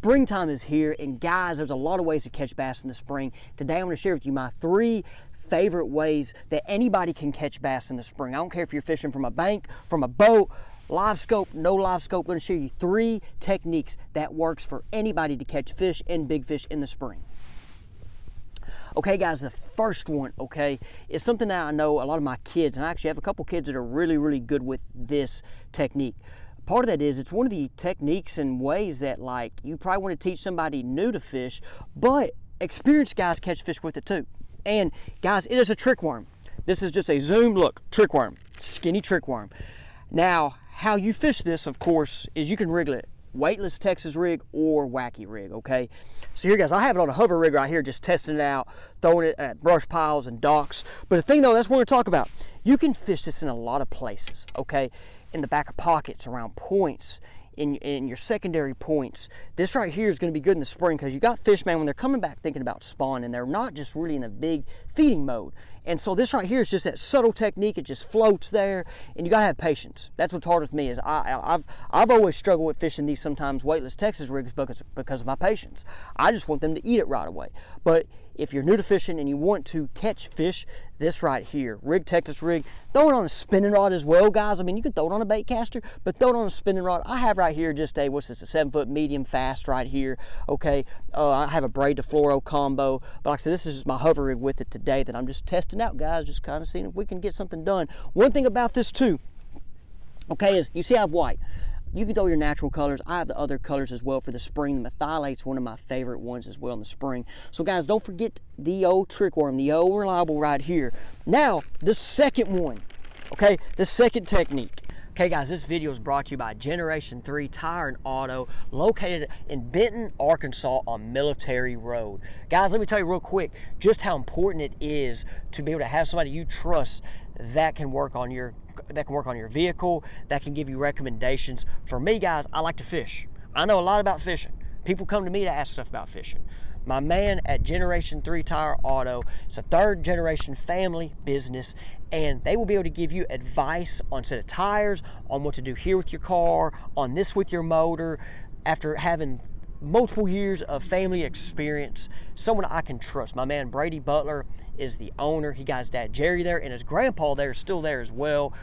Springtime is here, and guys, there's a lot of ways to catch bass in the spring. Today I'm going to share with you my 3 favorite ways that anybody can catch bass in the spring. I don't care if you're fishing from a bank, from a boat, live scope, no live scope. I'm going to show you 3 techniques that works for anybody to catch fish and big fish in the spring. Okay guys, the first one, okay, is something that I know a lot of my kids, and I actually have a couple kids that are really good with this technique. Part of that is it's one of the techniques and ways that, like, you probably want to teach somebody new to fish, but experienced guys catch fish with it too. And guys, it is a trick worm. This is just a zoom look trick worm, skinny trick worm. Now, how you fish this, of course, is you can rig it weightless Texas rig or wacky rig, okay? So here guys, I have it on a hover rig right here, just testing it out, throwing it at brush piles and docks. But the thing though, that's what we're going to talk about. You can fish this in a lot of places, okay? In the back of pockets, around points, in your secondary points. This right here is going to be good in the spring because you got fish, man, when they're coming back thinking about spawning, they're not just really in a big feeding mode. And so this right here is just that subtle technique. It just floats there, and you got to have patience. That's what's hard with me is I've always struggled with fishing these sometimes weightless Texas rigs because of my patience. I just want them to eat it right away. But if you're new to fishing and you want to catch fish, this right here, rig Texas rig, throw it on a spinning rod as well, guys. I mean, you can throw it on a bait caster, but throw it on a spinning rod. I have right here just a, what's this, a 7-foot medium fast right here, okay? I have a braid to fluoro combo, but like I said, this is just my hover rig with it today that I'm just testing out, guys, just kind of seeing if we can get something done. One thing about this too, okay, is you see I have white. You can throw your natural colors. I have the other colors as well for the spring. The methylate's one of my favorite ones as well in the spring. So guys, don't forget the old trick worm, the old reliable right here. Now, the second one, okay, the second technique. Okay guys, this video is brought to you by Generation 3 Tire and Auto, located in Benton, Arkansas on Military Road. Guys, let me tell you real quick just how important it is to be able to have somebody you trust that can work on your vehicle, that can give you recommendations. For me, guys, I like to fish. I know a lot about fishing. People come to me to ask stuff about fishing. My man at Generation 3 Tire Auto, it's a 3rd generation family business, and they will be able to give you advice on set of tires, on what to do here with your car, on this with your motor, after having multiple years of family experience. Someone I can trust. My man Brady Butler is the owner. He got his dad Jerry there, and his grandpa there is still there as well.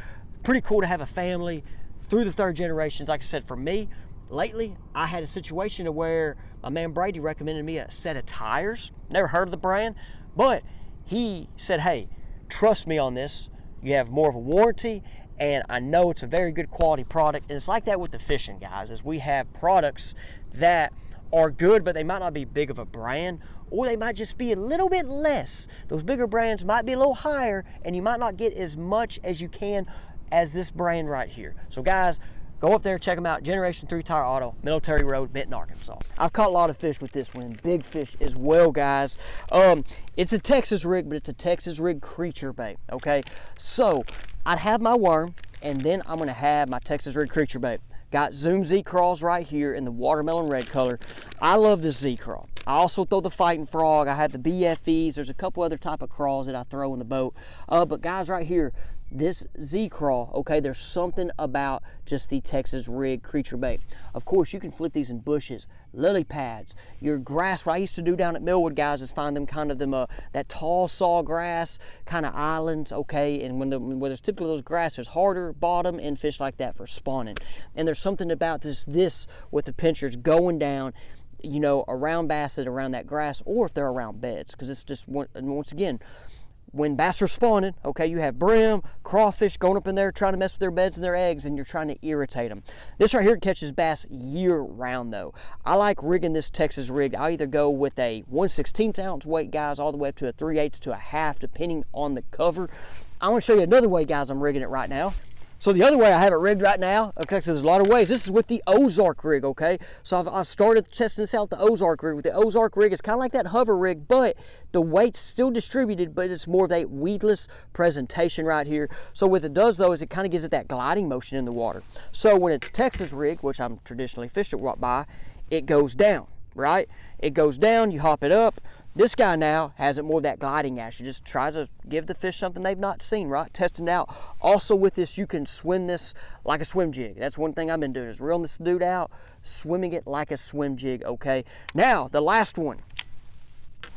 Pretty cool to have a family through the 3rd generations. Like I said, for me, lately I had a situation where my man Brady recommended me a set of tires. Never heard of the brand, but he said, hey, trust me on this. You have more of a warranty, and I know it's a very good quality product. And it's like that with the fishing, guys, as we have products that are good, but they might not be big of a brand, or they might just be a little bit less. Those bigger brands might be a little higher, and you might not get as much as you can as this brand right here. So guys, go up there, check them out. Generation 3 Tire Auto, Military Road, Benton, Arkansas. I've caught a lot of fish with this one, and big fish as well, guys. It's a Texas rig, but it's a Texas rig creature bait, okay? So I'd have my worm, and then I'm gonna have my Texas rig creature bait. Got Zoom Z Craws right here in the watermelon red color. I love this Z Craw. I also throw the Fighting Frog. I have the BFEs. There's a couple other type of craws that I throw in the boat. But guys, right here, this Z Craw, okay, there's something about just the Texas rig creature bait. Of course, you can flip these in bushes, lily pads, your grass. What I used to do down at Millwood, guys, is find them kind of that tall sawgrass kind of islands, okay, and when there's typically those grass, there's harder bottom and fish like that for spawning. And there's something about this with the pinchers going down, you know, around bass around that grass, or if they're around beds, because it's just, once again, when bass are spawning, okay, you have brim, crawfish going up in there trying to mess with their beds and their eggs, and you're trying to irritate them. This right here catches bass year round though. I like rigging this Texas rig. I'll either go with a 1/16 ounce weight, guys, all the way up to a 3/8 to a half, depending on the cover. I want to show you another way, guys, I'm rigging it right now. So the other way I have it rigged right now, okay, so there's a lot of ways. This is with the Ozark rig, okay? So I've started testing this out with the Ozark rig. With the Ozark rig, it's kind of like that hover rig, but the weight's still distributed, but it's more of a weedless presentation right here. So what it does, though, is it kind of gives it that gliding motion in the water. So when it's Texas rig, which I'm traditionally fished by, it goes down, right? It goes down, you hop it up, This guy now has it more of that gliding action. Just tries to give the fish something they've not seen, right? Testing it out. Also with this, you can swim this like a swim jig. That's one thing I've been doing, is reeling this dude out, swimming it like a swim jig, okay? Now, the last one.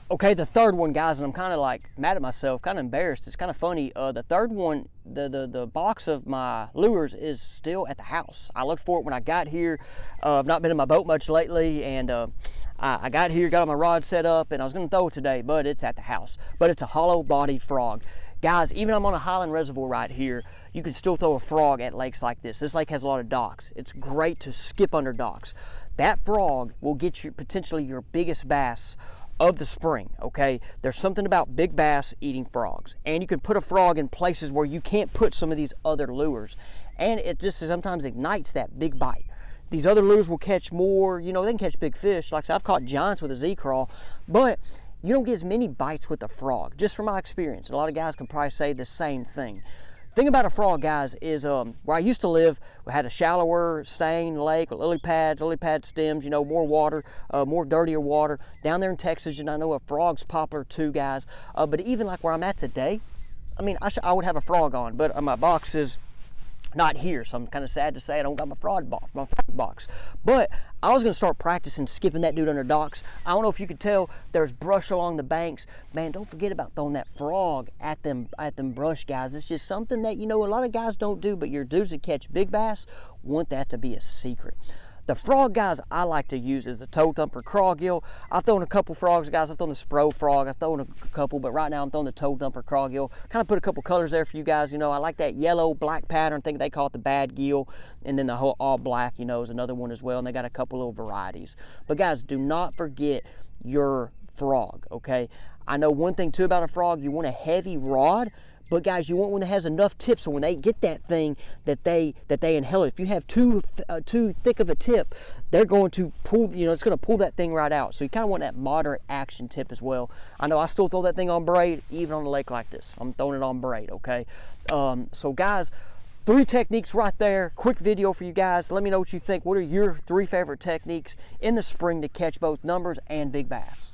Okay, the third one, guys, and I'm kind of like mad at myself, kind of embarrassed. It's kind of funny. The third one, the box of my lures is still at the house. I looked for it when I got here. I've not been in my boat much lately, and I got here, got all my rod set up, and I was going to throw it today, but it's at the house. But it's a hollow-bodied frog. Guys, even I'm on a Highland Reservoir right here, you can still throw a frog at lakes like this. This lake has a lot of docks. It's great to skip under docks. That frog will get you potentially your biggest bass of the spring, okay? There's something about big bass eating frogs, and you can put a frog in places where you can't put some of these other lures, and it just sometimes ignites that big bite. These other lures will catch more, you know, they can catch big fish. Like I said, I've caught giants with a Z-crawl, but you don't get as many bites with a frog, just from my experience. A lot of guys can probably say the same thing. Thing about a frog, guys, is where I used to live, we had a shallower stained lake with lily pad stems, you know, more water, more dirtier water. Down there in Texas, and I know a frog's popular too, guys. But even like where I'm at today, I mean, I would have a frog on, but my box is not here, so I'm kind of sad to say I don't got my frog box. But I was going to start practicing skipping that dude under docks. I don't know if you could tell, there's brush along the banks. Man, don't forget about throwing that frog at them brush, guys. It's just something that, you know, a lot of guys don't do, but your dudes that catch big bass want that to be a secret. The frog, guys, I like to use is the Toe Thumper Crawgill. I've thrown a couple frogs, guys. I've thrown the Spro frog. I've thrown a couple, but right now I'm throwing the Toe Thumper Crawgill. Kind of put a couple colors there for you guys. You know, I like that yellow black pattern. I think they call it the Bad Gill. And then the whole all black, you know, is another one as well. And they got a couple little varieties. But guys, do not forget your frog, okay? I know one thing too about a frog, you want a heavy rod. But guys, you want one that has enough tip so when they get that thing that they inhale it. If you have too thick of a tip, they're going to pull, you know, it's going to pull that thing right out. So you kind of want that moderate action tip as well. I know I still throw that thing on braid, even on a lake like this. I'm throwing it on braid, okay? So guys, 3 techniques right there. Quick video for you guys. Let me know what you think. What are your 3 favorite techniques in the spring to catch both numbers and big bass?